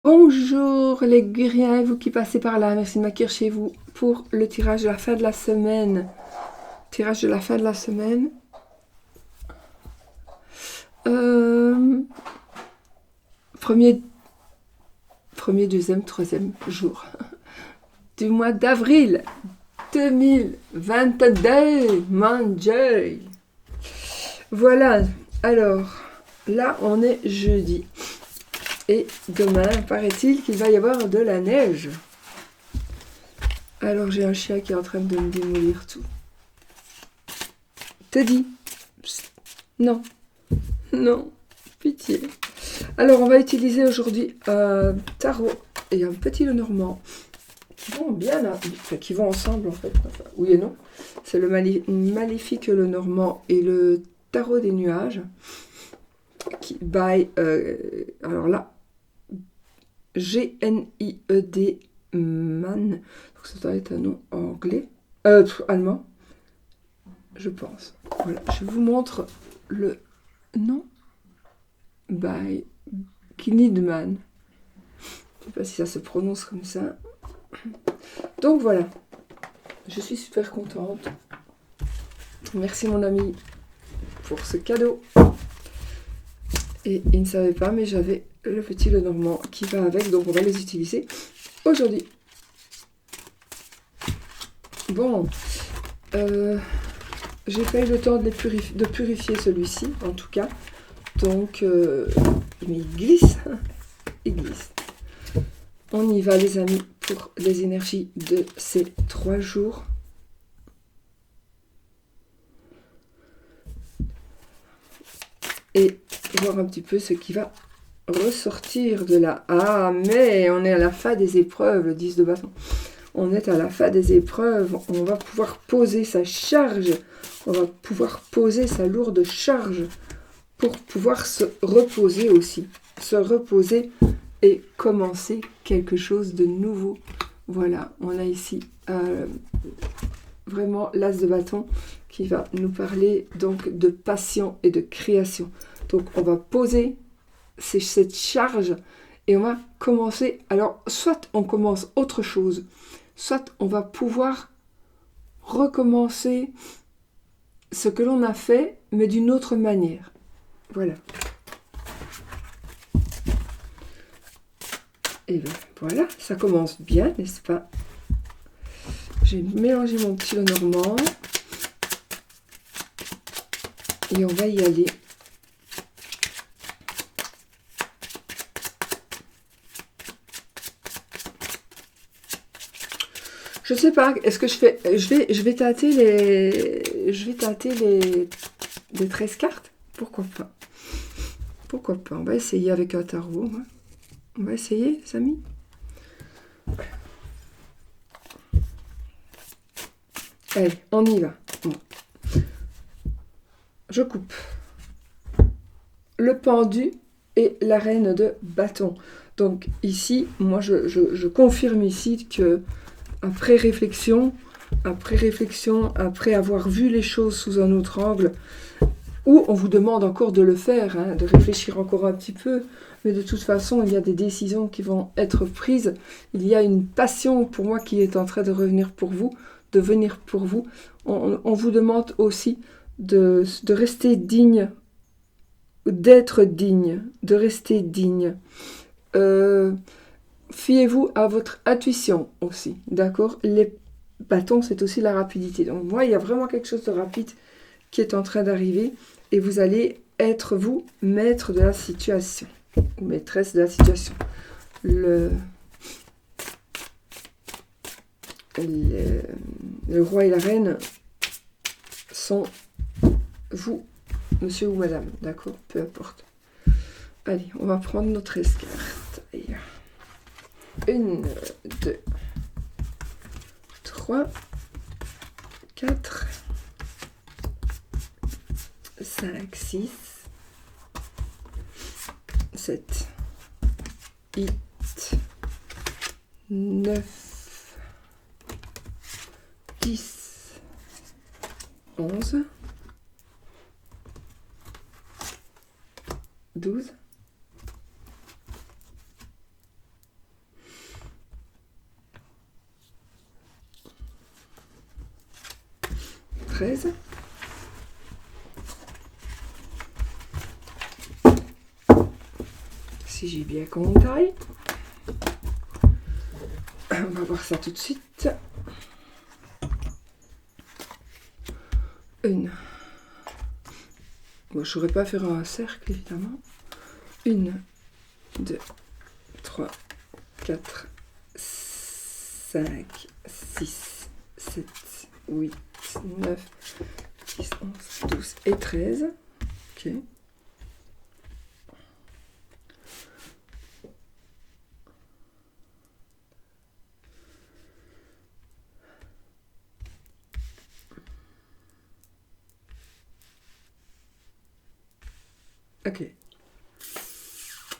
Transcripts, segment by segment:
Bonjour les guerriers, vous qui passez par là, merci de m'accueillir chez vous pour le tirage de la fin de la semaine. Tirage de la fin de la semaine. Premier, deuxième, troisième jour du mois d'avril 2022. Mon Dieu. Voilà, alors là on est jeudi. Et demain, paraît-il qu'il va y avoir de la neige. Alors j'ai un chien qui est en train de me démolir tout. Teddy. Psst. Non. Non. Pitié. Alors on va utiliser aujourd'hui un tarot et un petit Lenormand qui vont bien, enfin, qui vont ensemble en fait. Enfin, oui et non. C'est le maléfique Lenormand et le tarot des nuages. Qui by, alors là, G-N-I-E-D Man. Donc ça doit être un nom anglais. Allemand. Je pense. Voilà, je vous montre le nom. By Knidman. Je ne sais pas si ça se prononce comme ça. Donc voilà. Je suis super contente. Merci mon ami pour ce cadeau. Et il ne savait pas, mais j'avais le petit Lenormand qui va avec. Donc on va les utiliser aujourd'hui. Bon. J'ai pas eu le temps de purifier celui-ci, en tout cas. Donc, mais il glisse. Il glisse. On y va, les amis, pour les énergies de ces 3 jours. Et voir un petit peu ce qui va ressortir de là. Ah, mais on est à la fin des épreuves, le 10 de bâton. On est à la fin des épreuves. On va pouvoir poser sa charge. On va pouvoir poser sa lourde charge pour pouvoir se reposer aussi. Se reposer et commencer quelque chose de nouveau. Voilà, on a ici vraiment l'as de bâton qui va nous parler donc de passion et de création. Donc on va poser cette charge et on va commencer. Alors soit on commence autre chose, soit on va pouvoir recommencer ce que l'on a fait, mais d'une autre manière. Voilà. Et bien, voilà, ça commence bien, n'est-ce pas? J'ai mélangé mon petit Lenormand. Et on va y aller. Je sais pas, est-ce que je fais... Je vais tâter les 13 cartes. Pourquoi pas? Pourquoi pas? On va essayer avec un tarot. Hein. On va essayer, les amis. Allez, on y va. Bon. Je coupe. Le pendu et la reine de bâton. Donc ici, moi je confirme ici que après réflexion, après avoir vu les choses sous un autre angle, ou on vous demande encore de le faire, hein, de réfléchir encore un petit peu, mais de toute façon, il y a des décisions qui vont être prises. Il y a une passion pour moi qui est en train de revenir pour vous, de venir pour vous. On vous demande aussi de rester digne, d'être digne, de rester digne. Fiez-vous à votre intuition aussi, d'accord? Les bâtons, c'est aussi la rapidité. Donc moi, il y a vraiment quelque chose de rapide qui est en train d'arriver et vous allez être, vous, maître de la situation, ou maîtresse de la situation. Le roi et la reine sont vous, monsieur ou madame, d'accord? Peu importe. Allez, on va prendre notre escarte. 1, 2, 3, 4, 5, 6, 7, 8, 9, 10, 11, 12, 13. Si j'ai bien compté. On va voir ça tout de suite. Une. Bon, je ne saurais pas faire un cercle, évidemment. 1, 2, 3, 4, 5, 6, 7, 8, 9, 10, 11, 12 et 13. Ok. Ok.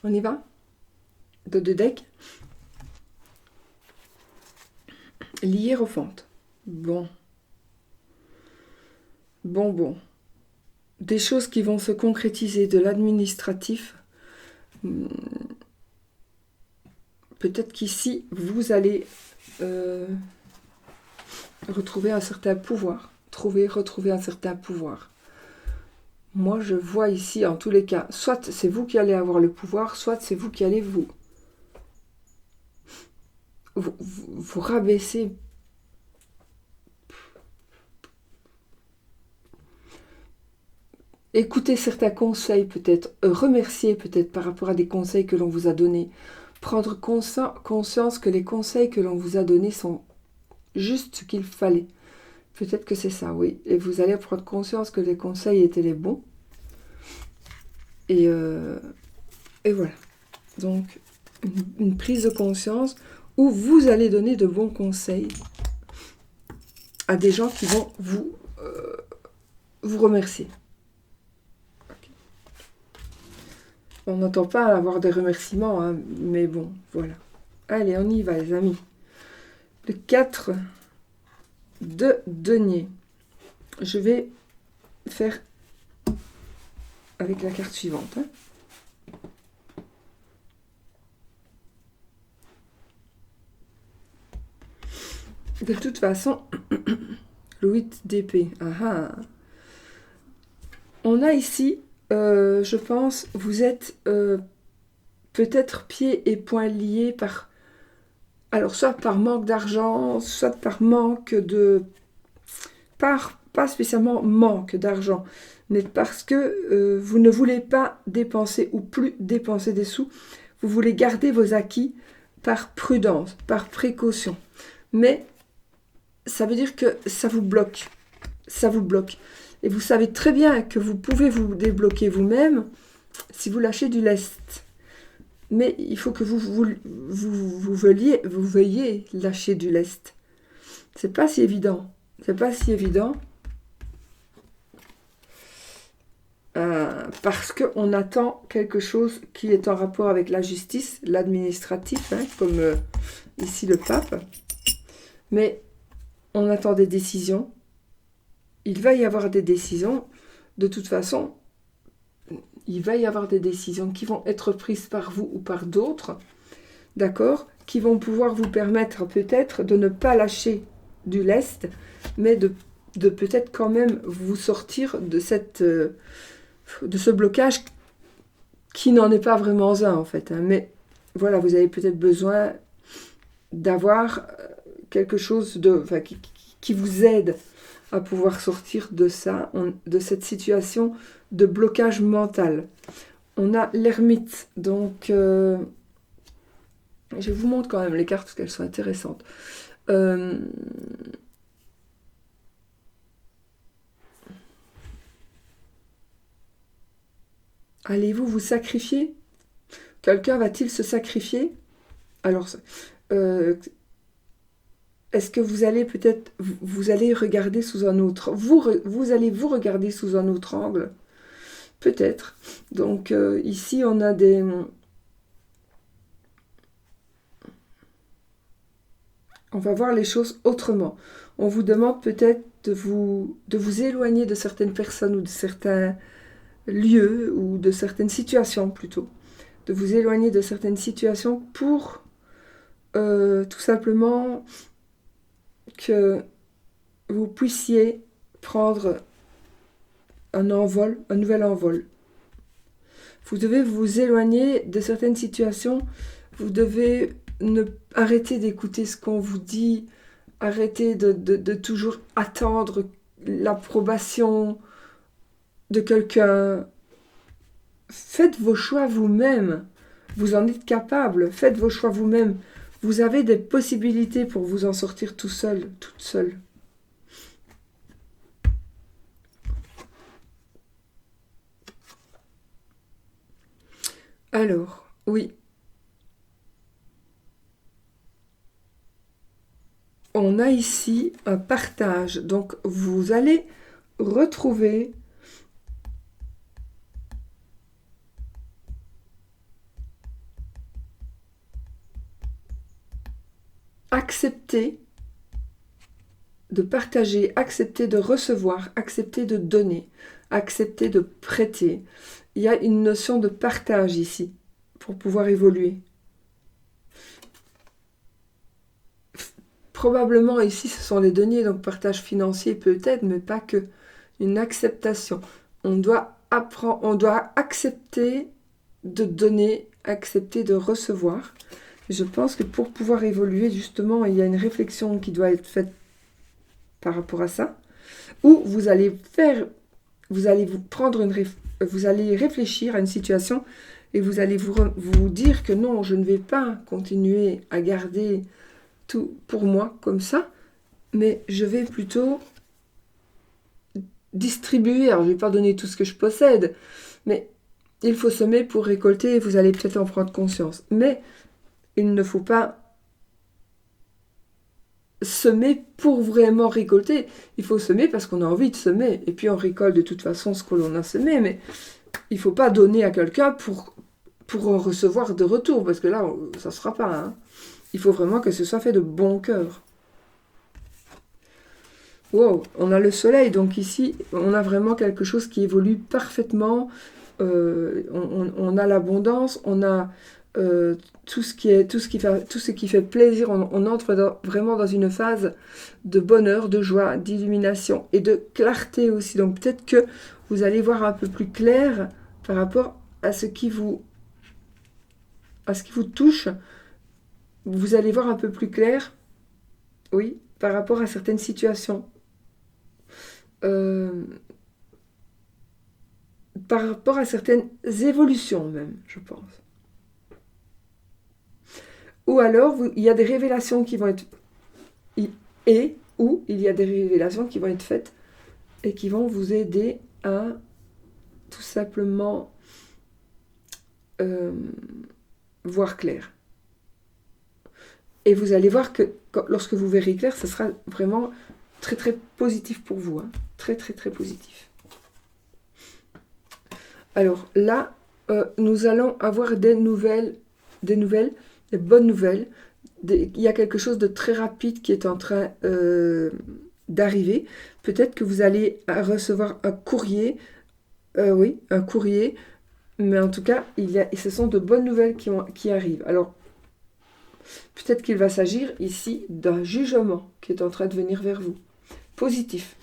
On y va? De deux decks. L'hiérophante. Bon. Bon. Des choses qui vont se concrétiser, de l'administratif. Peut-être qu'ici, vous allez retrouver un certain pouvoir. Retrouver un certain pouvoir. Moi, je vois ici, en tous les cas, soit c'est vous qui allez avoir le pouvoir, soit c'est vous qui allez vous rabaisser. Écoutez certains conseils peut-être, remercier peut-être par rapport à des conseils que l'on vous a donnés. Prendre conscience que les conseils que l'on vous a donnés sont juste ce qu'il fallait. Peut-être que c'est ça, oui. Et vous allez prendre conscience que les conseils étaient les bons. Et voilà. Donc, une prise de conscience où vous allez donner de bons conseils à des gens qui vont vous remercier. Okay. On n'entend pas avoir des remerciements, hein, mais bon, voilà. Allez, on y va, les amis. Le 4 de denier. Je vais faire avec la carte suivante. Hein. De toute façon, le 8 d'épée. On a ici, je pense, vous êtes peut-être pieds et poings liés par... Alors, soit par manque d'argent, soit par manque de... Pas spécialement manque d'argent, mais parce que vous ne voulez pas dépenser ou plus dépenser des sous. Vous voulez garder vos acquis par prudence, par précaution. Mais ça veut dire que ça vous bloque. Ça vous bloque. Et vous savez très bien que vous pouvez vous débloquer vous-même si vous lâchez du lest. Mais il faut que vous veuillez lâcher du lest. C'est pas si évident. C'est pas si évident. Parce qu'on attend quelque chose qui est en rapport avec la justice, l'administratif, hein, comme ici le pape. Mais on attend des décisions. Il va y avoir des décisions. De toute façon, il va y avoir des décisions qui vont être prises par vous ou par d'autres, d'accord, qui vont pouvoir vous permettre peut-être de ne pas lâcher du lest, mais de peut-être quand même vous sortir de ce blocage qui n'en est pas vraiment un en fait. Hein. Mais voilà, vous avez peut-être besoin d'avoir quelque chose qui vous aide à pouvoir sortir de ça, de cette situation de blocage mental. On a l'ermite, donc je vous montre quand même les cartes parce qu'elles sont intéressantes. Allez-vous vous sacrifier? Quelqu'un va-t-il se sacrifier? Alors, est-ce que vous allez peut-être, vous allez regarder sous un autre, vous allez vous regarder sous un autre angle? Peut-être. Donc ici, on a des... On va voir les choses autrement. On vous demande peut-être de vous éloigner de certaines personnes ou de certains lieux ou de certaines situations plutôt. De vous éloigner de certaines situations pour tout simplement que vous puissiez prendre un envol, un nouvel envol. Vous devez vous éloigner de certaines situations. Vous devez arrêter d'écouter ce qu'on vous dit. Arrêter de toujours attendre l'approbation de quelqu'un. Faites vos choix vous-même. Vous en êtes capable. Faites vos choix vous-même. Vous avez des possibilités pour vous en sortir tout seul, toute seule. Alors, oui. On a ici un partage. Donc, vous allez retrouver accepter de partager, accepter de recevoir, accepter de donner, accepter de prêter. Il y a une notion de partage ici pour pouvoir évoluer. Probablement ici ce sont les deniers, donc partage financier peut-être, mais pas que. Une acceptation. On doit apprendre, on doit accepter de donner, accepter de recevoir. Je pense que pour pouvoir évoluer, justement, il y a une réflexion qui doit être faite par rapport à ça, où vous allez vous allez réfléchir à une situation et vous allez vous dire que non, je ne vais pas continuer à garder tout pour moi comme ça, mais je vais plutôt distribuer. Alors, je ne vais pas donner tout ce que je possède, mais il faut semer pour récolter et vous allez peut-être en prendre conscience. Mais il ne faut pas semer pour vraiment récolter. Il faut semer parce qu'on a envie de semer. Et puis on récolte de toute façon ce que l'on a semé. Mais il ne faut pas donner à quelqu'un pour en recevoir de retour. Parce que là, ça ne se fera pas. Hein. Il faut vraiment que ce soit fait de bon cœur. Wow, on a le soleil. Donc ici, on a vraiment quelque chose qui évolue parfaitement. On a l'abondance. On a... tout ce qui fait plaisir, on entre vraiment dans une phase de bonheur, de joie, d'illumination et de clarté aussi. Donc peut-être que vous allez voir un peu plus clair par rapport à ce qui vous touche. Vous allez voir un peu plus clair, oui, par rapport à certaines situations. Par rapport à certaines évolutions même, je pense. Ou alors, il y a des révélations qui vont être... ou il y a des révélations qui vont être faites et qui vont vous aider à tout simplement voir clair. Et vous allez voir que lorsque vous verrez clair, ce sera vraiment très très positif pour vous. Hein. Très très très positif. Alors là, nous allons avoir des bonnes nouvelles. Il y a quelque chose de très rapide qui est en train d'arriver. Peut-être que vous allez recevoir un courrier. Oui, un courrier. Mais en tout cas, ce sont de bonnes nouvelles qui arrivent. Alors, peut-être qu'il va s'agir ici d'un jugement qui est en train de venir vers vous. Positif.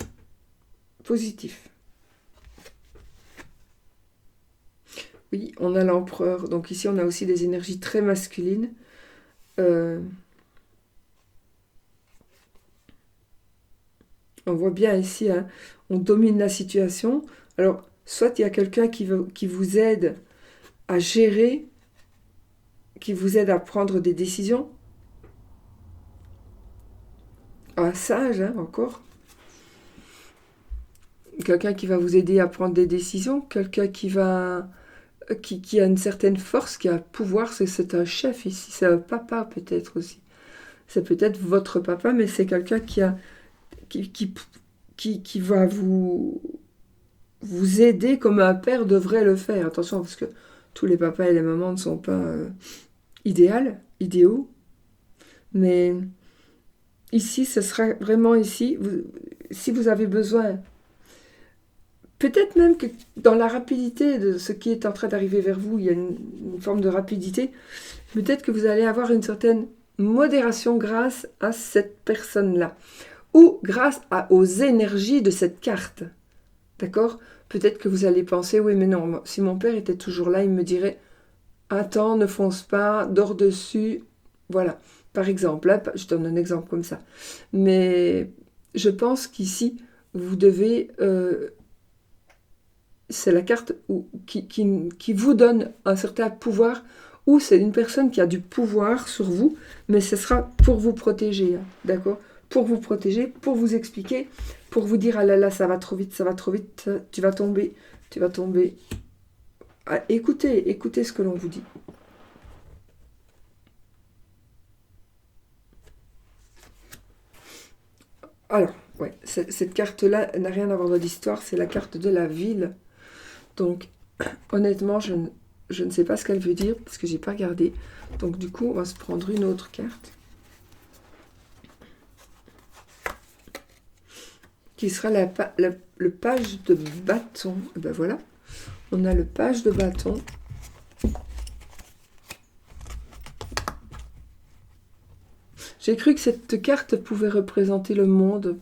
Positif. Oui, on a l'empereur. Donc ici, on a aussi des énergies très masculines. On voit bien ici, hein, on domine la situation. Alors, soit il y a quelqu'un qui vous aide à gérer, qui vous aide à prendre des décisions. Un sage, hein, encore. Quelqu'un qui va vous aider à prendre des décisions. Quelqu'un qui a une certaine force, qui a un pouvoir. C'est un chef ici. C'est un papa peut-être aussi. C'est peut-être votre papa, mais c'est quelqu'un qui va vous aider comme un père devrait le faire. Attention, parce que tous les papas et les mamans ne sont pas idéaux. Mais ici, ce sera vraiment ici, si vous avez besoin, peut-être même que dans la rapidité de ce qui est en train d'arriver vers vous, il y a une forme de rapidité, peut-être que vous allez avoir une certaine modération grâce à cette personne-là. ou grâce aux énergies de cette carte. D'accord? Peut-être que vous allez penser, oui, mais non, si mon père était toujours là, il me dirait, attends, ne fonce pas, dors dessus. Voilà, par exemple, là, je donne un exemple comme ça. Mais je pense qu'ici, vous devez... c'est la carte qui vous donne un certain pouvoir, ou c'est une personne qui a du pouvoir sur vous, mais ce sera pour vous protéger, hein, d'accord? Pour vous protéger, pour vous expliquer, pour vous dire, ah là là, ça va trop vite, tu vas tomber, tu vas tomber. Ah, écoutez ce que l'on vous dit. Alors, ouais, cette carte-là n'a rien à voir de l'histoire, c'est la carte de la ville. Donc, honnêtement, je ne sais pas ce qu'elle veut dire, parce que j'ai pas regardé. Donc, du coup, on va se prendre une autre carte. Qui sera le page de bâton. Et ben voilà, on a le page de bâton. J'ai cru que cette carte pouvait représenter le monde,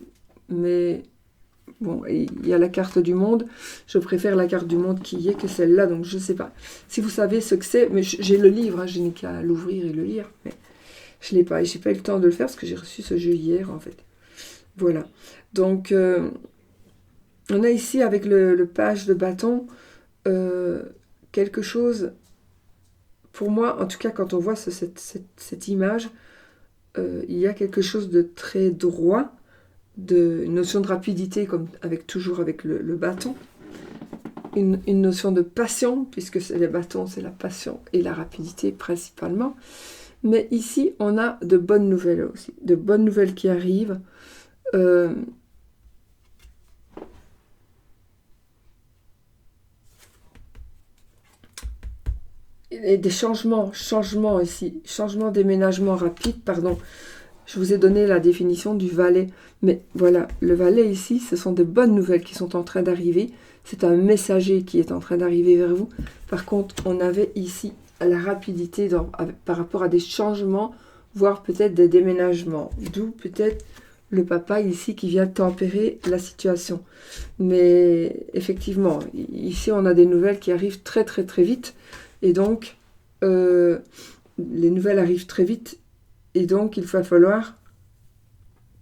mais bon, il y a la carte du monde. Je préfère la carte du monde qui y est que celle-là, donc je ne sais pas. Si vous savez ce que c'est, mais j'ai le livre, hein, je n'ai qu'à l'ouvrir et le lire, mais je ne l'ai pas. Et je n'ai pas eu le temps de le faire parce que j'ai reçu ce jeu hier, en fait. Voilà. Donc, on a ici, avec le page de bâton, quelque chose, pour moi, en tout cas, quand on voit cette image, il y a quelque chose de très droit, une notion de rapidité, comme toujours avec le bâton, une notion de passion, puisque les bâtons, c'est la passion et la rapidité principalement. Mais ici, on a de bonnes nouvelles aussi, de bonnes nouvelles qui arrivent. Et des changements ici, changements déménagement rapide, pardon. Je vous ai donné la définition du valet, mais voilà, le valet ici, ce sont de bonnes nouvelles qui sont en train d'arriver. C'est un messager qui est en train d'arriver vers vous. Par contre, on avait ici la rapidité par rapport à des changements, voire peut-être des déménagements. D'où peut-être le papa ici qui vient tempérer la situation. Mais effectivement, ici, on a des nouvelles qui arrivent très très très vite. Et donc, les nouvelles arrivent très vite. Et donc, il va falloir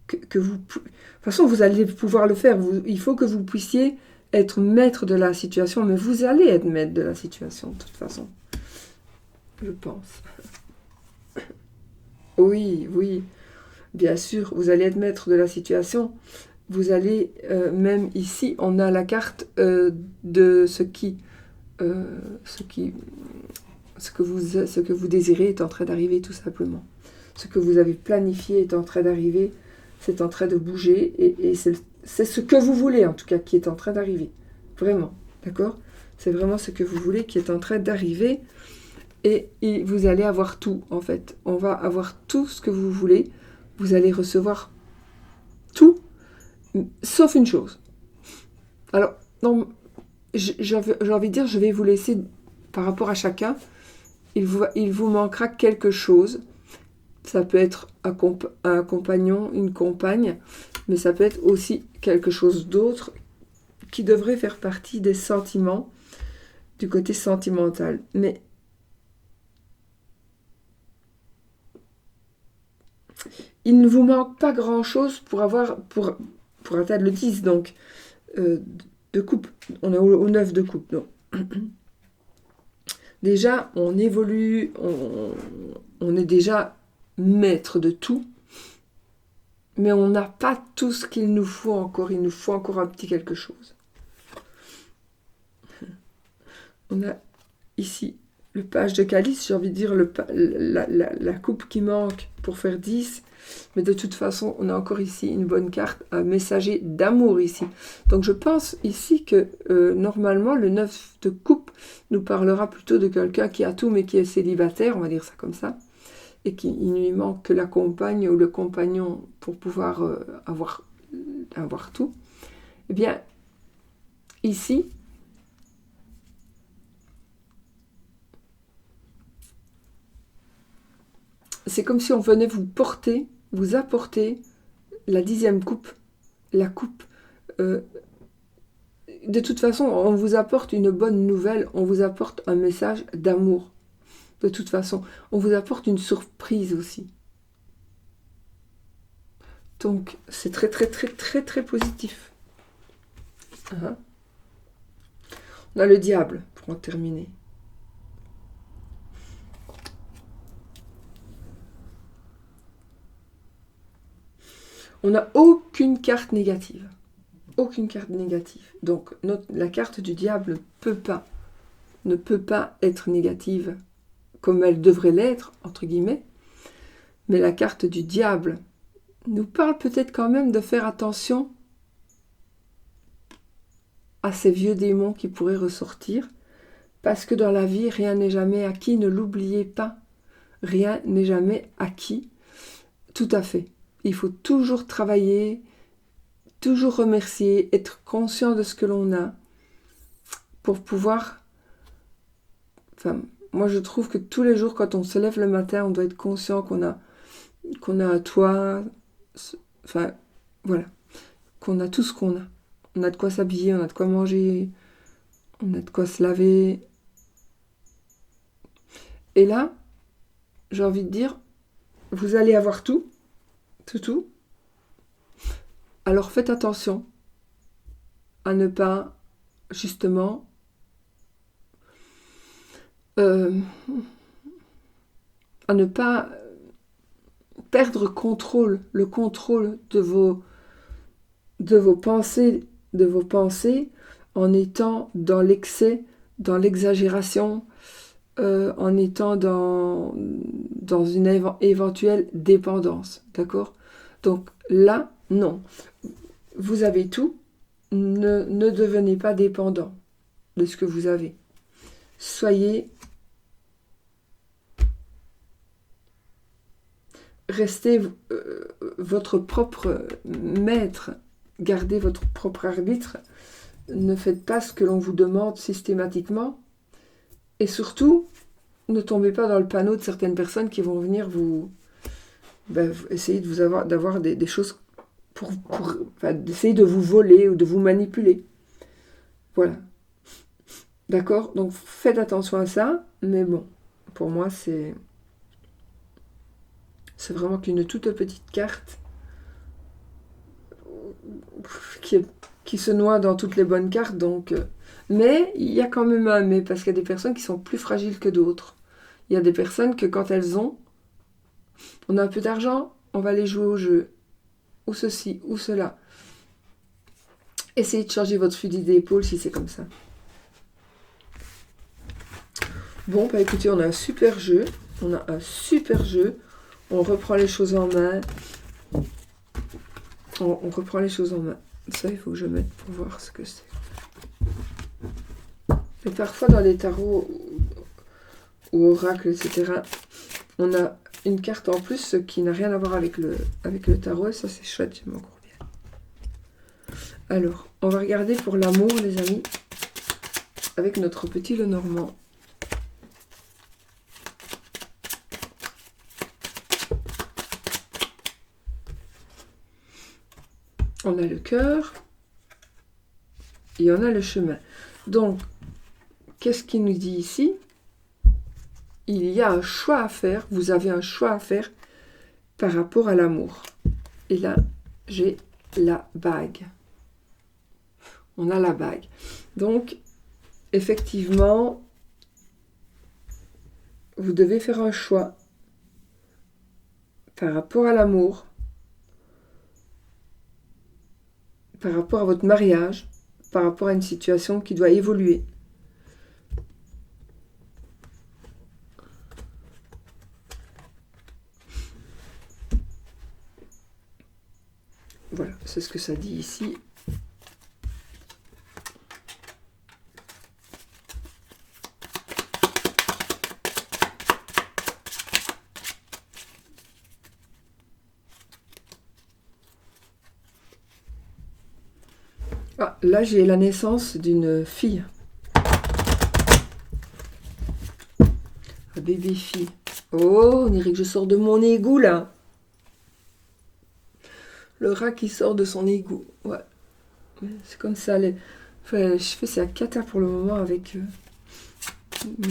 que vous... De toute façon, vous allez pouvoir le faire. Il faut que vous puissiez être maître de la situation. Mais vous allez être maître de la situation, de toute façon. Je pense. Oui, oui. Bien sûr, vous allez être maître de la situation. Vous allez... même ici, on a la carte de ce que vous désirez est en train d'arriver, tout simplement. Ce que vous avez planifié est en train d'arriver, c'est en train de bouger, et c'est ce que vous voulez, en tout cas, qui est en train d'arriver. Vraiment, d'accord? C'est vraiment ce que vous voulez qui est en train d'arriver, et vous allez avoir tout, en fait. On va avoir tout ce que vous voulez. Vous allez recevoir tout, sauf une chose. Alors, non, j'ai envie de dire, je vais vous laisser, par rapport à chacun, il vous manquera quelque chose. Ça peut être un compagnon, une compagne, mais ça peut être aussi quelque chose d'autre qui devrait faire partie des sentiments, du côté sentimental. Mais il ne vous manque pas grand-chose pour atteindre le 10, donc, de coupe. On est au 9 de coupe, donc. Déjà, on évolue, on est déjà maître de tout, mais on n'a pas tout ce qu'il nous faut encore. Il nous faut encore un petit quelque chose. On a ici le page de calice, j'ai envie de dire la coupe qui manque pour faire 10. Mais de toute façon, on a encore ici une bonne carte, un messager d'amour ici. Donc je pense ici que normalement, le 9 de coupe nous parlera plutôt de quelqu'un qui a tout mais qui est célibataire, on va dire ça comme ça. Et qu'il ne lui manque que la compagne ou le compagnon pour pouvoir avoir tout. Eh bien, ici, c'est comme si on venait vous apporter la 10e coupe, la coupe. De toute façon, on vous apporte une bonne nouvelle, on vous apporte un message d'amour. De toute façon, on vous apporte une surprise aussi. Donc, c'est très, très, très, très, très positif. On a le diable, pour en terminer. On n'a aucune carte négative. Aucune carte négative. Donc, la carte du diable ne peut pas être négative comme elle devrait l'être, entre guillemets. Mais la carte du diable nous parle peut-être quand même de faire attention à ces vieux démons qui pourraient ressortir. Parce que dans la vie, rien n'est jamais acquis, ne l'oubliez pas. Rien n'est jamais acquis. Tout à fait. Il faut toujours travailler, toujours remercier, être conscient de ce que l'on a pour pouvoir... Enfin, moi je trouve que tous les jours quand on se lève le matin, on doit être conscient qu'on a un toit, enfin voilà, qu'on a tout ce qu'on a. On a de quoi s'habiller, on a de quoi manger, on a de quoi se laver. Et là, j'ai envie de dire, vous allez avoir tout. Alors faites attention à ne pas, justement, à ne pas perdre le contrôle de vos pensées, en étant dans l'excès, dans l'exagération, en étant dans une éventuelle dépendance, d'accord? Donc là, non. Vous avez tout, ne devenez pas dépendant de ce que vous avez. Restez votre propre maître, gardez votre propre arbitre, ne faites pas ce que l'on vous demande systématiquement, et surtout, ne tombez pas dans le panneau de certaines personnes qui vont venir essayer d'avoir des choses d'essayer de vous voler ou de vous manipuler. Voilà. D'accord? Donc faites attention à ça, mais bon, pour moi c'est vraiment qu'une toute petite carte qui se noie dans toutes les bonnes cartes, donc... Mais il y a quand même un mais, parce qu'il y a des personnes qui sont plus fragiles que d'autres. Il y a des personnes que quand on a un peu d'argent, on va aller jouer au jeu, ou ceci, ou cela. Essayez de changer votre fusil d'épaule si c'est comme ça. Bon, bah écoutez, on a un super jeu. On reprend les choses en main. On reprend les choses en main. Ça, il faut que je mette pour voir ce que c'est. Et parfois, dans les tarots ou oracles, etc., on a une carte en plus qui n'a rien à voir avec le tarot. Et ça, c'est chouette, j'aime encore bien. Alors, on va regarder pour l'amour, les amis, avec notre petit Lenormand. On a le cœur et on a le chemin. Donc, qu'est-ce qu'il nous dit ici? Il y a un choix à faire. Vous avez un choix à faire par rapport à l'amour. Et là, j'ai la bague. On a la bague. Donc, effectivement, vous devez faire un choix par rapport à l'amour, par rapport à votre mariage, par rapport à une situation qui doit évoluer. Voilà, c'est ce que ça dit ici. Ah, là, j'ai la naissance d'une fille. Un bébé fille. Oh, on dirait que je sors de mon égout, là. Le rat qui sort de son égout. Ouais. C'est comme ça. Enfin, je fais ça cata pour le moment avec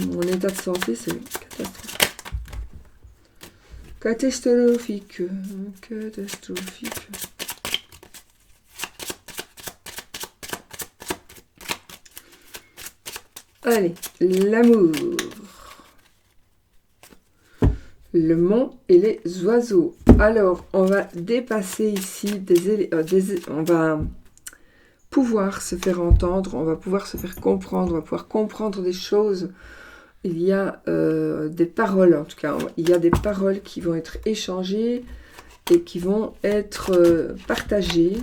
mon état de santé. C'est catastrophique. Catastrophique. Catastrophique. Allez, l'amour. Le mont et les oiseaux. Alors, on va dépasser ici on va pouvoir se faire entendre, on va pouvoir se faire comprendre, on va pouvoir comprendre des choses. Il y a des paroles, en tout cas, il y a des paroles qui vont être échangées et qui vont être partagées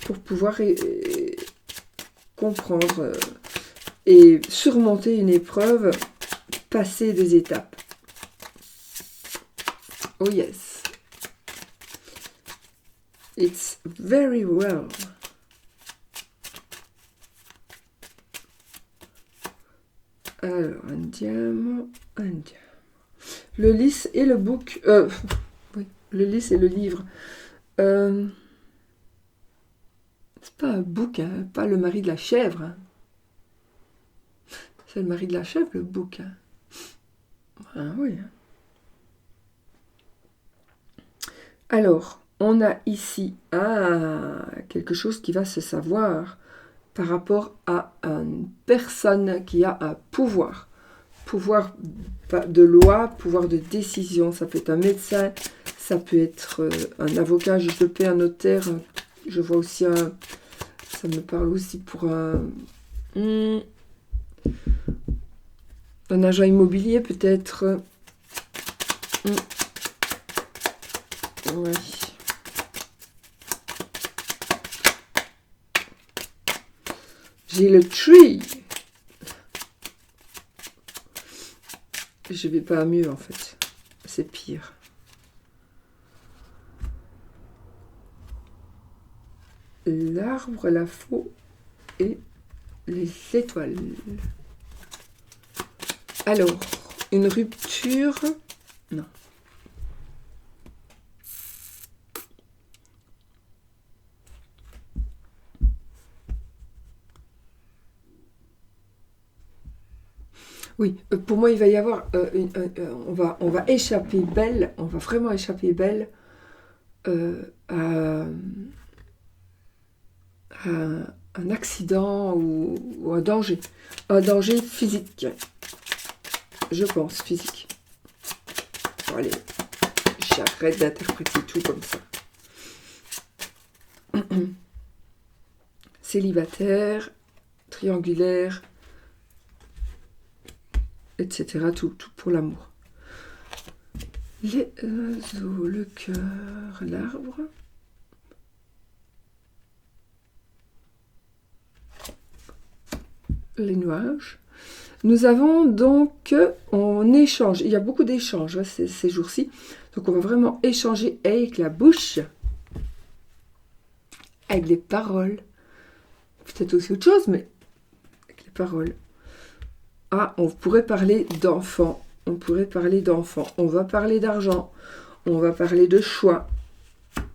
pour pouvoir comprendre et surmonter une épreuve, passer des étapes. Oh yes. It's very well. Alors, un diamant. Le lys et le bouc. Oui, le lys et le livre. C'est pas un bouc, hein, pas le mari de la chèvre. Hein. C'est le mari de la chèvre, le bouc. Hein. Ah oui. Alors, on a ici quelque chose qui va se savoir par rapport à une personne qui a un pouvoir. Pouvoir de loi, pouvoir de décision. Ça peut être un médecin, ça peut être un avocat, juge de paix, un notaire. Je vois aussi ça me parle aussi pour un agent immobilier peut-être. Ouais. J'ai le tree. Je vais pas mieux en fait. C'est pire. L'arbre, la faux et les étoiles. Alors, une rupture. Non. Oui, pour moi, il va y avoir on va échapper belle, on va vraiment échapper belle à un accident ou un danger physique, je pense, physique. Bon, allez, j'arrête d'interpréter tout comme ça. Célibataire, triangulaire, etc. Tout pour l'amour. Les oiseaux, le cœur, l'arbre. Les nuages. Nous avons donc, on échange, il y a beaucoup d'échanges hein, ces jours-ci, donc on va vraiment échanger avec la bouche, avec les paroles, peut-être aussi autre chose, mais avec les paroles. Ah, on pourrait parler d'enfants, on va parler d'argent, on va parler de choix.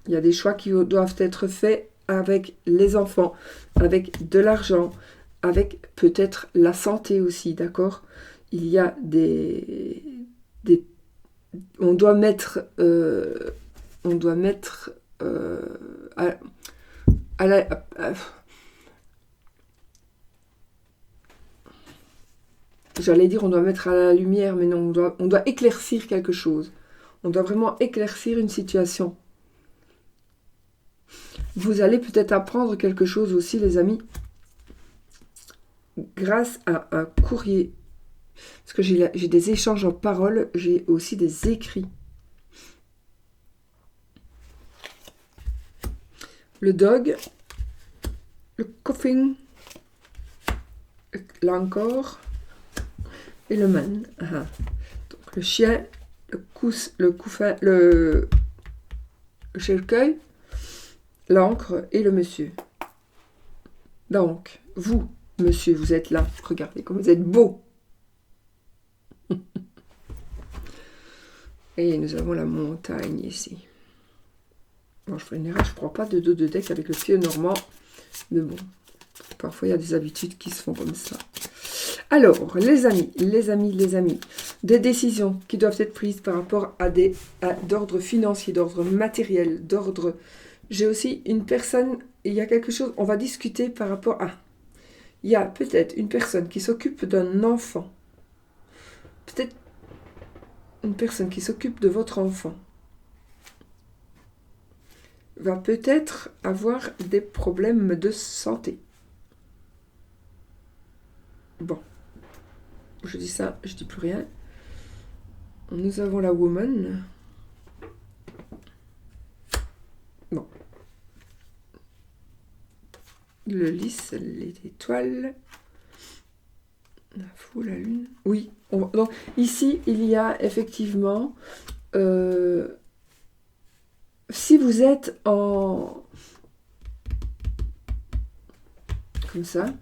Il y a des choix qui doivent être faits avec les enfants, avec de l'argent, avec peut-être la santé aussi, d'accord? Il y a on doit mettre j'allais dire on doit mettre à la lumière, mais non, on doit éclaircir quelque chose. On doit vraiment éclaircir une situation. Vous allez peut-être apprendre quelque chose aussi, les amis, grâce à un courrier. Parce que j'ai des échanges en paroles, j'ai aussi des écrits. Le dog, le coffin, là encore, et le man. Ah. Donc le chien, le cercueil, l'encre et le monsieur. Donc, vous, monsieur, vous êtes là. Regardez comme vous êtes beau. Et nous avons la montagne ici. Bon, je ferai une erreur, je ne prends pas de dos de deck avec le pied normand. Mais bon, parfois il y a des habitudes qui se font comme ça. Alors, les amis, des décisions qui doivent être prises par rapport à d'ordre financier, d'ordre matériel, d'ordre... J'ai aussi une personne, il y a quelque chose, on va discuter par rapport à... Il y a peut-être une personne qui s'occupe d'un enfant. Peut-être une personne qui s'occupe de votre enfant va peut-être avoir des problèmes de santé. Bon, je dis ça, je dis plus rien. Nous avons la woman. Bon. Le lys, les étoiles. La fou, la lune. Oui. Donc, ici, il y a effectivement... si vous êtes en... Comme ça.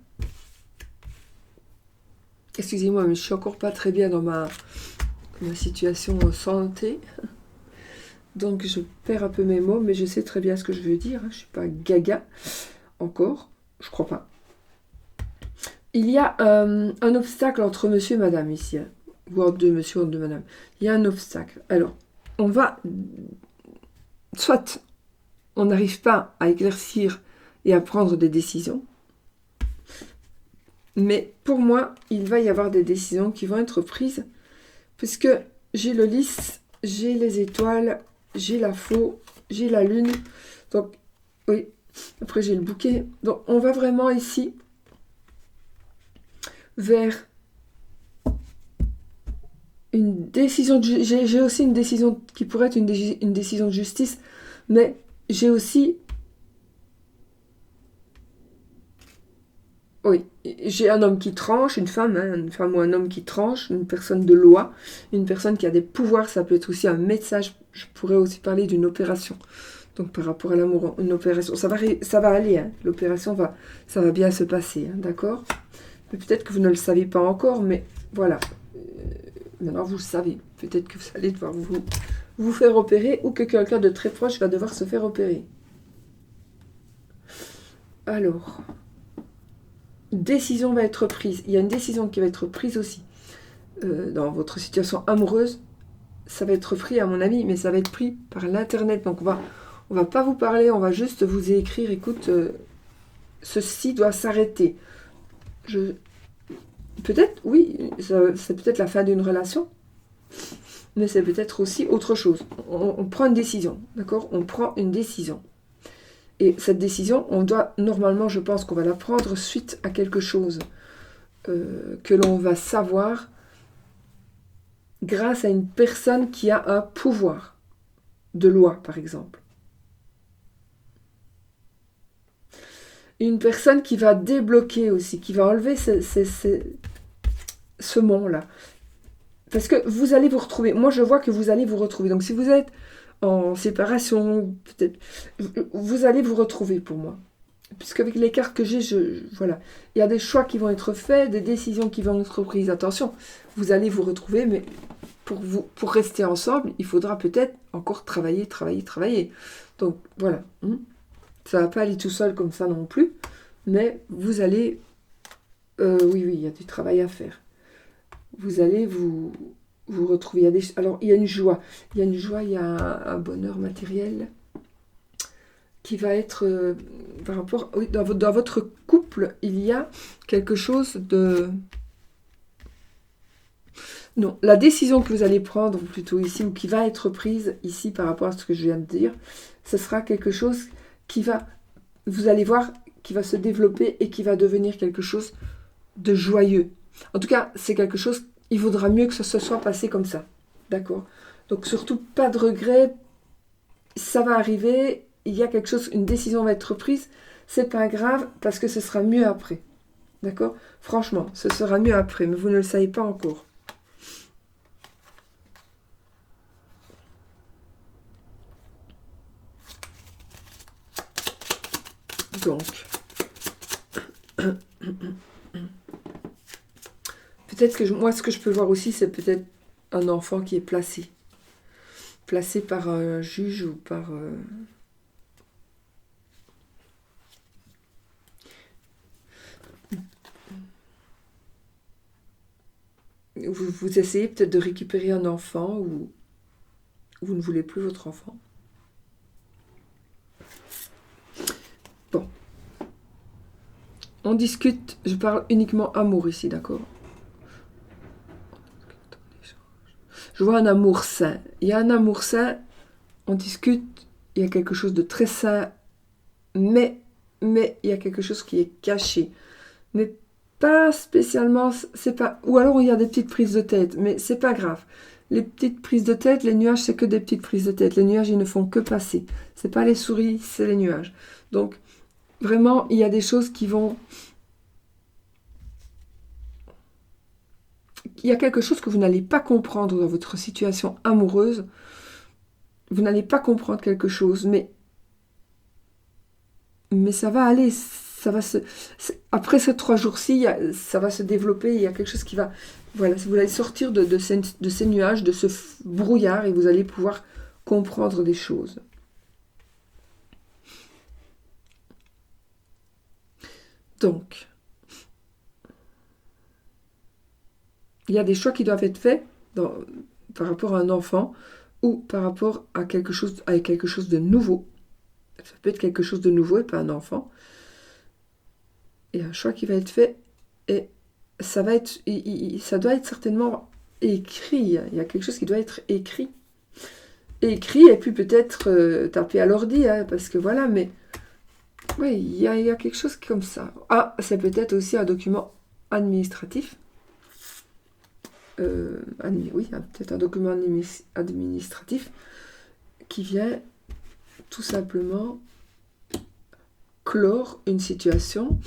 Excusez-moi, mais je suis encore pas très bien dans ma situation santé. Donc, je perds un peu mes mots, mais je sais très bien ce que je veux dire. Je suis pas gaga encore. Je crois pas. Il y a un obstacle entre monsieur et madame ici. Hein, ou entre deux monsieur ou entre deux madame. Il y a un obstacle. Alors, on va... Soit on n'arrive pas à éclaircir et à prendre des décisions. Mais pour moi, il va y avoir des décisions qui vont être prises. Puisque j'ai le lys, j'ai les étoiles, j'ai la faux, j'ai la lune. Donc, oui. Après, j'ai le bouquet. Donc, on va vraiment ici vers une décision de... J'ai aussi une décision qui pourrait être une décision de justice. Mais j'ai aussi... Oui, j'ai un homme qui tranche, une femme ou un homme qui tranche, une personne de loi, une personne qui a des pouvoirs, ça peut être aussi un message. Je pourrais aussi parler d'une opération. Donc par rapport à l'amour, une opération, ça va aller, hein. L'opération ça va bien se passer, hein, d'accord? Mais peut-être que vous ne le savez pas encore, mais voilà. Maintenant vous le savez. Peut-être que vous allez devoir vous faire opérer ou que quelqu'un de très proche va devoir se faire opérer. Alors, décision va être prise. Il y a une décision qui va être prise aussi dans votre situation amoureuse. Ça va être pris à mon avis, mais ça va être pris par l'internet. Donc on va pas vous parler, on va juste vous écrire. Écoute, ceci doit s'arrêter. Peut-être, oui, c'est peut-être la fin d'une relation, mais c'est peut-être aussi autre chose. On prend une décision, d'accord? On prend une décision. Et cette décision, on doit, normalement, je pense qu'on va la prendre suite à quelque chose que l'on va savoir grâce à une personne qui a un pouvoir de loi, par exemple. Une personne qui va débloquer aussi, qui va enlever ce mont-là. Parce que vous allez vous retrouver. Moi, je vois que vous allez vous retrouver. Donc, si vous êtes en séparation, peut-être, vous allez vous retrouver pour moi. Puisqu'avec les cartes que j'ai, voilà. Il y a des choix qui vont être faits, des décisions qui vont être prises. Attention, vous allez vous retrouver, mais pour rester ensemble, il faudra peut-être encore travailler. Donc, voilà. Ça ne va pas aller tout seul comme ça non plus. Mais vous allez... oui, il y a du travail à faire. Vous allez vous retrouver. Alors, il y a une joie. Il y a un bonheur matériel qui va être par rapport... Oui, dans votre couple, il y a quelque chose de... Non, la décision que vous allez prendre, ou plutôt ici, ou qui va être prise ici par rapport à ce que je viens de dire, ce sera quelque chose qui va... Vous allez voir, qui va se développer et qui va devenir quelque chose de joyeux. En tout cas, c'est quelque chose... Il vaudra mieux que ce se soit passé comme ça. D'accord? Donc, surtout, pas de regret. Ça va arriver. Il y a quelque chose, une décision va être prise. C'est pas grave parce que ce sera mieux après. D'accord? Franchement, ce sera mieux après, mais vous ne le savez pas encore. Donc, peut-être que moi, ce que je peux voir aussi, c'est peut-être un enfant qui est placé par un juge ou par... vous essayez peut-être de récupérer un enfant ou vous ne voulez plus votre enfant. Bon. On discute, je parle uniquement amour ici, d'accord? Je vois un amour sain. Il y a un amour sain, on discute, il y a quelque chose de très sain, mais il y a quelque chose qui est caché. Mais pas spécialement, c'est pas... Ou alors il y a des petites prises de tête, mais c'est pas grave. Les petites prises de tête, les nuages, c'est que des petites prises de tête. Les nuages, ils ne font que passer. C'est pas les souris, c'est les nuages. Donc, vraiment, il y a des choses qui vont... Il y a quelque chose que vous n'allez pas comprendre dans votre situation amoureuse. Vous n'allez pas comprendre quelque chose, mais ça va aller, ça va après ces 3 jours-ci, ça va se développer, il y a quelque chose qui va... Voilà, vous allez sortir de ces nuages, de ce brouillard, et vous allez pouvoir comprendre des choses. Donc, il y a des choix qui doivent être faits par rapport à un enfant ou par rapport à quelque chose de nouveau. Ça peut être quelque chose de nouveau et pas un enfant. Et un choix qui va être fait et ça doit être certainement écrit. Il y a quelque chose qui doit être écrit. Écrit et puis peut-être tapé à l'ordi, hein, parce que voilà, mais oui, il y a quelque chose comme ça. Ah, c'est peut-être aussi un document administratif. Oui, peut-être un document administratif qui vient tout simplement clore une situation.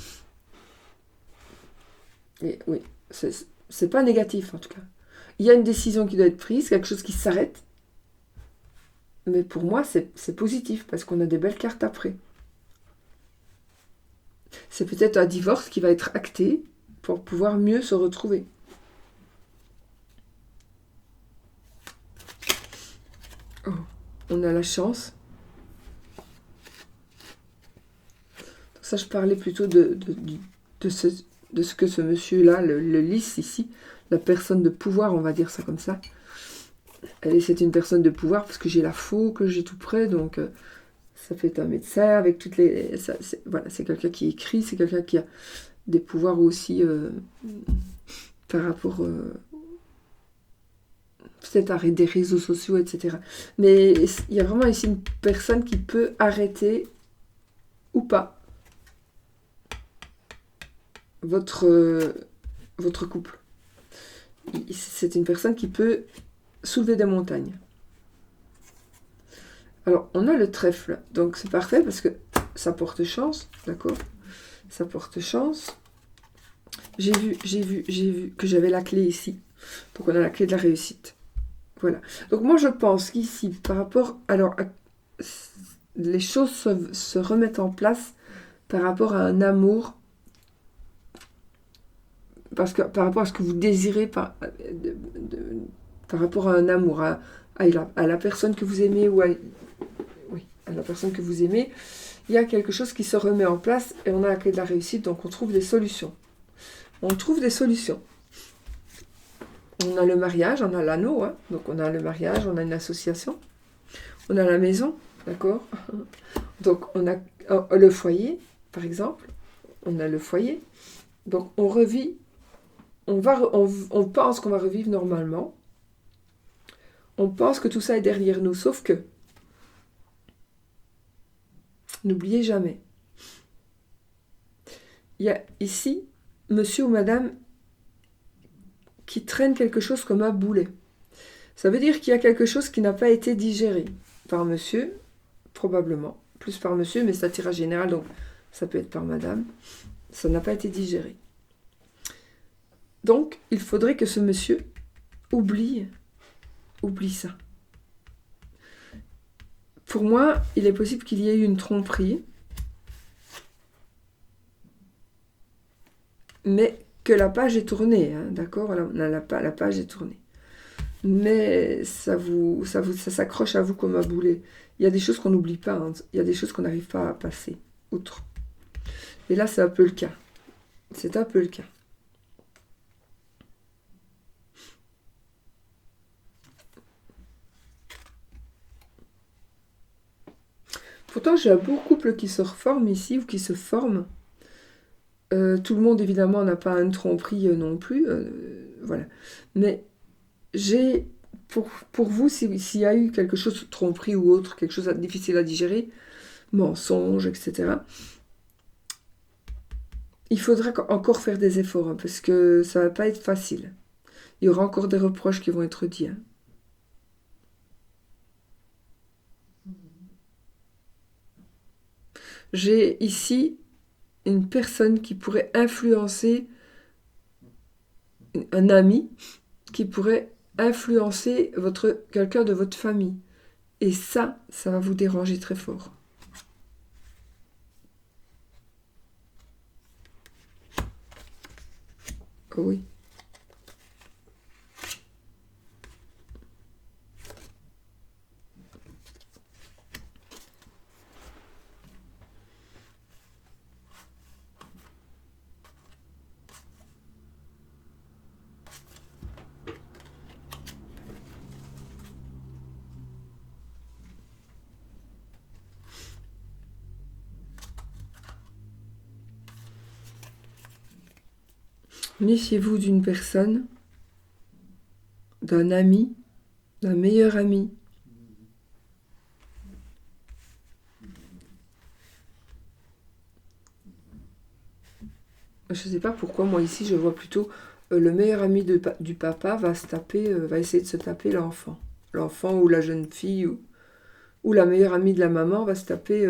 Et oui, c'est pas négatif en tout cas. Il y a une décision qui doit être prise, quelque chose qui s'arrête. Mais pour moi, c'est positif parce qu'on a des belles cartes après. C'est peut-être un divorce qui va être acté pour pouvoir mieux se retrouver. Oh, on a la chance. Donc ça, je parlais plutôt de ce que ce monsieur-là, le lys ici, la personne de pouvoir, on va dire ça comme ça. C'est une personne de pouvoir parce que j'ai la faux, que j'ai tout près, donc ça peut être un médecin avec toutes les... Voilà, c'est quelqu'un qui écrit, c'est quelqu'un qui a des pouvoirs aussi par rapport peut-être à des réseaux sociaux, etc. Mais il y a vraiment ici une personne qui peut arrêter ou pas votre couple. C'est une personne qui peut soulever des montagnes. Alors, on a le trèfle, donc c'est parfait parce que ça porte chance, d'accord? Ça porte chance. J'ai vu que j'avais la clé ici. Donc, on a la clé de la réussite. Voilà. Donc, moi, je pense qu'ici, par rapport... Alors, les choses se remettent en place par rapport à un amour, parce que par rapport à ce que vous désirez, par rapport à un amour, à la personne que vous aimez ou à la personne que vous aimez, il y a quelque chose qui se remet en place et on a la clé de la réussite, donc on trouve des solutions. On trouve des solutions. On a le mariage, on a l'anneau, hein, donc on a le mariage, on a une association, on a la maison, d'accord? Donc on a le foyer, par exemple, on a le foyer, donc on revit, on pense qu'on va revivre normalement, on pense que tout ça est derrière nous, sauf que n'oubliez jamais, il y a ici monsieur ou madame qui traîne quelque chose comme un boulet. Ça veut dire qu'il y a quelque chose qui n'a pas été digéré par monsieur, probablement, plus par monsieur, mais c'est un tirage général, donc ça peut être par madame. Ça n'a pas été digéré. Donc, il faudrait que ce monsieur oublie ça. Pour moi, il est possible qu'il y ait eu une tromperie, mais que la page est tournée, hein, d'accord? La page est tournée. Mais ça s'accroche à vous comme un boulet. Il y a des choses qu'on n'oublie pas, hein. Il y a des choses qu'on n'arrive pas à passer outre. Et là, c'est un peu le cas. C'est un peu le cas. Pourtant, j'ai un beau couple qui se reforme ici, ou qui se forme. Tout le monde, évidemment, n'a pas une tromperie non plus. Voilà. Mais j'ai, pour vous, s'il y a eu quelque chose de tromperie ou autre, quelque chose de difficile à digérer, mensonge, etc., il faudra encore faire des efforts, hein, parce que ça va pas être facile. Il y aura encore des reproches qui vont être dits, hein. J'ai ici une personne qui pourrait influencer, un ami, qui pourrait influencer quelqu'un de votre famille. Et ça va vous déranger très fort. Oh oui. Méfiez-vous d'une personne, d'un ami, d'un meilleur ami. Je ne sais pas pourquoi, moi ici, je vois plutôt le meilleur ami du papa va se taper, va essayer de se taper l'enfant. L'enfant ou la jeune fille, ou la meilleure amie de la maman va se taper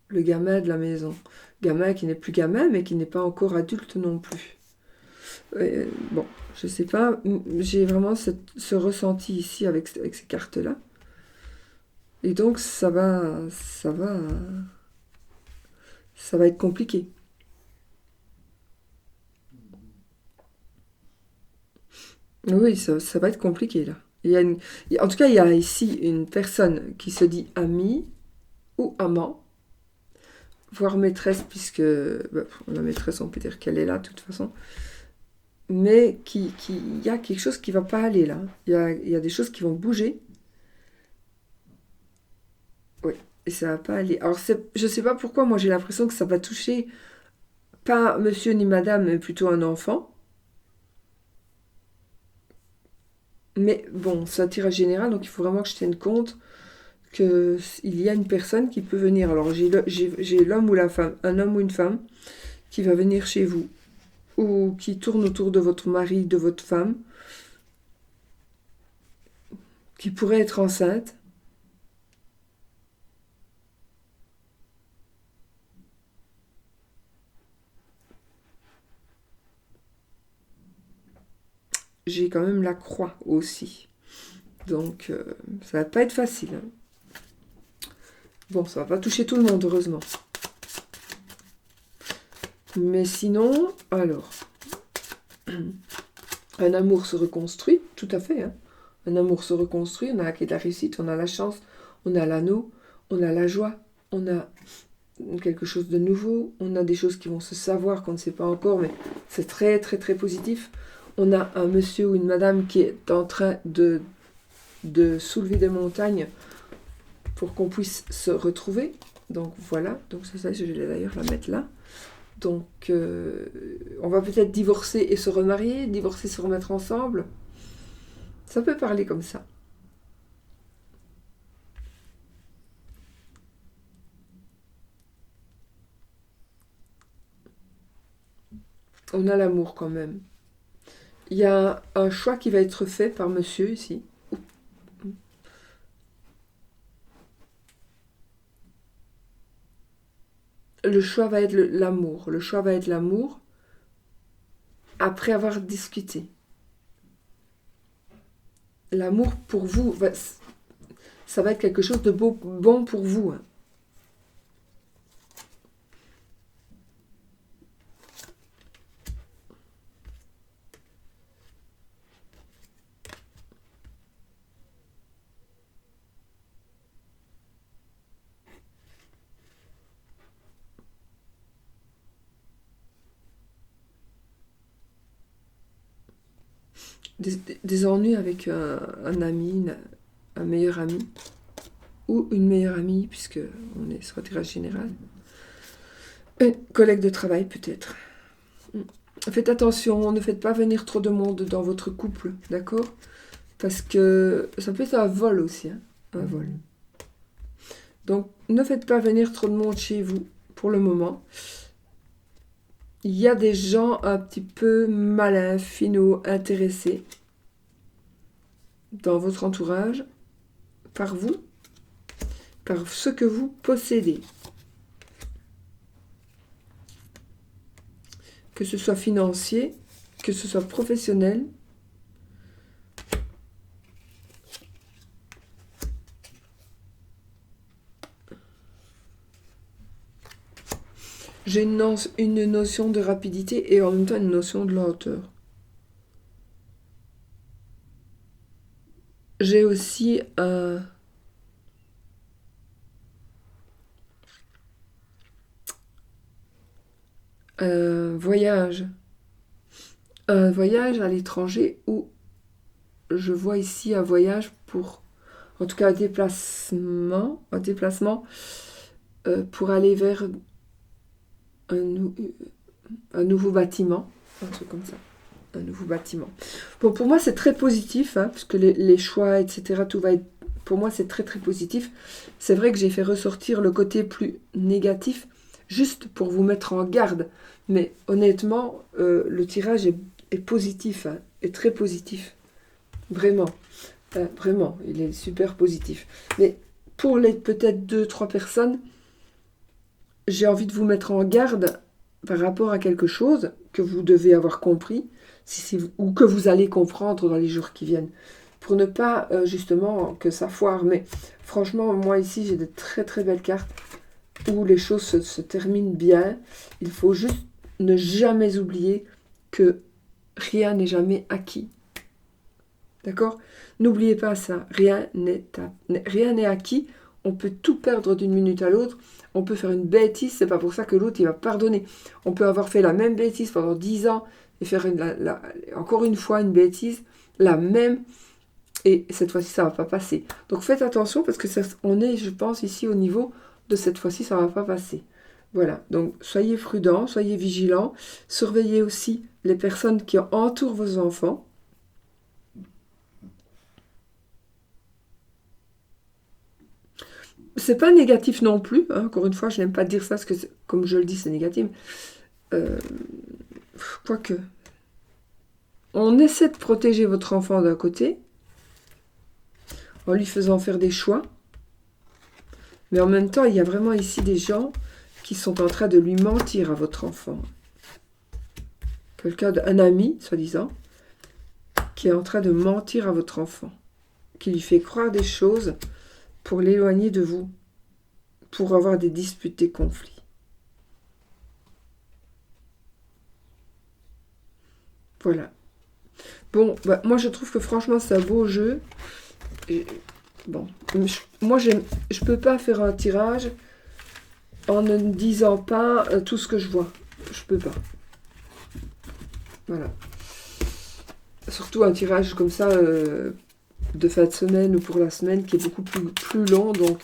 le gamin de la maison. Gamin qui n'est plus gamin, mais qui n'est pas encore adulte non plus. Bon, je sais pas, j'ai vraiment ce ressenti ici avec ces cartes-là. Et donc, ça va être compliqué. Oui, ça va être compliqué, là. En tout cas, il y a ici une personne qui se dit amie ou amant, voire maîtresse, puisque la maîtresse, on peut dire qu'elle est là, de toute façon. Mais il y a quelque chose qui va pas aller, là. Il y a des choses qui vont bouger. Oui, et ça va pas aller. Alors, je sais pas pourquoi, moi, j'ai l'impression que ça va toucher pas monsieur ni madame, mais plutôt un enfant. Mais bon, c'est un tirage général, donc il faut vraiment que je tienne compte qu'il y a une personne qui peut venir. Alors j'ai l'homme ou la femme, un homme ou une femme, qui va venir chez vous, ou qui tourne autour de votre mari, de votre femme, qui pourrait être enceinte. J'ai quand même la croix aussi. Donc ça va pas être facile, hein. Bon, ça va pas toucher tout le monde, heureusement. Mais sinon, alors, un amour se reconstruit, tout à fait, hein. Un amour se reconstruit, on a acquis de la réussite, on a la chance, on a l'anneau, on a la joie, on a quelque chose de nouveau, on a des choses qui vont se savoir qu'on ne sait pas encore, mais c'est très très très positif. On a un monsieur ou une madame qui est en train de soulever des montagnes pour qu'on puisse se retrouver. Donc voilà, donc ça je vais d'ailleurs la mettre là. Donc on va peut-être divorcer et se remarier, divorcer, se remettre ensemble. Ça peut parler comme ça. On a l'amour quand même. Il y a un choix qui va être fait par monsieur ici. Le choix va être l'amour. Le choix va être l'amour après avoir discuté. L'amour pour vous, ça va être quelque chose de bon pour vous, hein. Des ennuis avec un ami, un meilleur ami. ou une meilleure amie, puisque on est sur un tirage général. Un collègue de travail peut-être. Faites attention, ne faites pas venir trop de monde dans votre couple, d'accord? Parce que ça peut être un vol aussi, hein, un vol. Donc, ne faites pas venir trop de monde chez vous pour le moment. Il y a des gens un petit peu malins, finaux, intéressés dans votre entourage, par vous, par ce que vous possédez. Que ce soit financier, que ce soit professionnel. J'ai une notion de rapidité et en même temps une notion de lenteur. J'ai aussi un voyage. Un voyage à l'étranger où je vois ici un voyage pour, en tout cas un déplacement pour aller vers un nouveau bâtiment, un truc comme ça, un nouveau bâtiment. Bon, pour moi c'est très positif, hein, parce que les choix, etc., tout va être, pour moi c'est très très positif. C'est vrai que j'ai fait ressortir le côté plus négatif, juste pour vous mettre en garde, mais honnêtement, le tirage est positif, hein, est très positif, vraiment. Vraiment, il est super positif. Mais pour les peut-être 2-3 personnes, j'ai envie de vous mettre en garde par rapport à quelque chose que vous devez avoir compris, ou que vous allez comprendre dans les jours qui viennent, pour ne pas justement que ça foire. Mais franchement, moi ici, j'ai de très très belles cartes où les choses se terminent bien. Il faut juste ne jamais oublier que rien n'est jamais acquis. D'accord? N'oubliez pas ça, rien n'est acquis, on peut tout perdre d'une minute à l'autre, on peut faire une bêtise, c'est pas pour ça que l'autre il va pardonner. On peut avoir fait la même bêtise pendant 10 ans et faire encore une fois une bêtise, la même, et cette fois-ci ça va pas passer. Donc faites attention parce que on est, je pense, ici au niveau de cette fois-ci ça va pas passer. Voilà, donc soyez prudents, soyez vigilants, surveillez aussi les personnes qui entourent vos enfants. C'est pas négatif non plus, hein. Encore une fois, je n'aime pas dire ça parce que, comme je le dis, c'est négatif. Quoique, on essaie de protéger votre enfant d'un côté, en lui faisant faire des choix, mais en même temps, il y a vraiment ici des gens qui sont en train de lui mentir à votre enfant. Un ami, soi-disant, qui est en train de mentir à votre enfant, qui lui fait croire des choses pour l'éloigner de vous, pour avoir des disputes, des conflits. Voilà. Bon, bah, moi je trouve que franchement c'est un beau jeu. Et, bon, moi je peux pas faire un tirage en ne disant pas tout ce que je vois. Je peux pas. Voilà. Surtout un tirage comme ça de fin de semaine ou pour la semaine qui est beaucoup plus long. Donc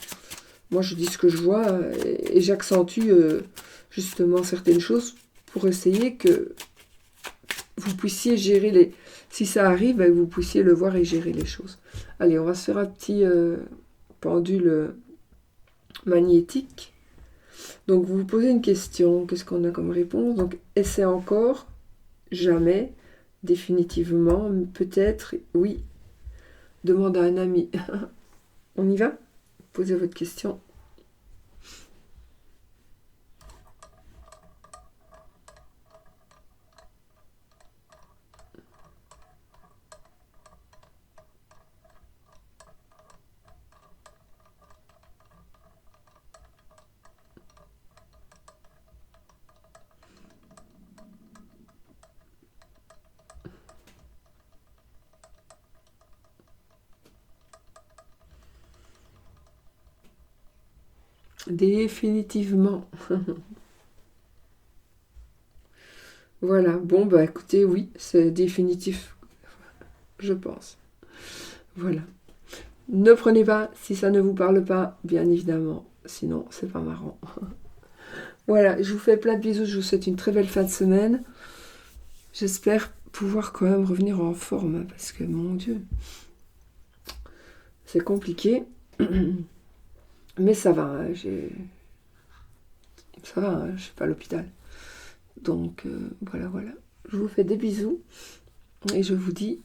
moi je dis ce que je vois et j'accentue justement certaines choses pour essayer que vous puissiez gérer les... Si ça arrive, vous puissiez le voir et gérer les choses. Allez, on va se faire un petit pendule magnétique. Donc, vous vous posez une question. Qu'est-ce qu'on a comme réponse? Donc, essaie encore. Jamais. Définitivement. Peut-être. Oui. Demande à un ami. On y va? Posez votre question. Définitivement. Voilà. Bon, bah écoutez, oui, c'est définitif. Je pense. Voilà. Ne prenez pas si ça ne vous parle pas, bien évidemment. Sinon, c'est pas marrant. Voilà, je vous fais plein de bisous. Je vous souhaite une très belle fin de semaine. J'espère pouvoir quand même revenir en forme, parce que, mon Dieu, c'est compliqué. Mais ça va, hein, ça va, hein, je suis pas à l'hôpital. Donc, voilà. Je vous fais des bisous. Et je vous dis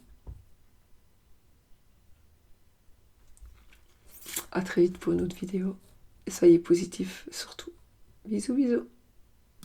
à très vite pour une autre vidéo. Et soyez positifs surtout. Bisous, bisous.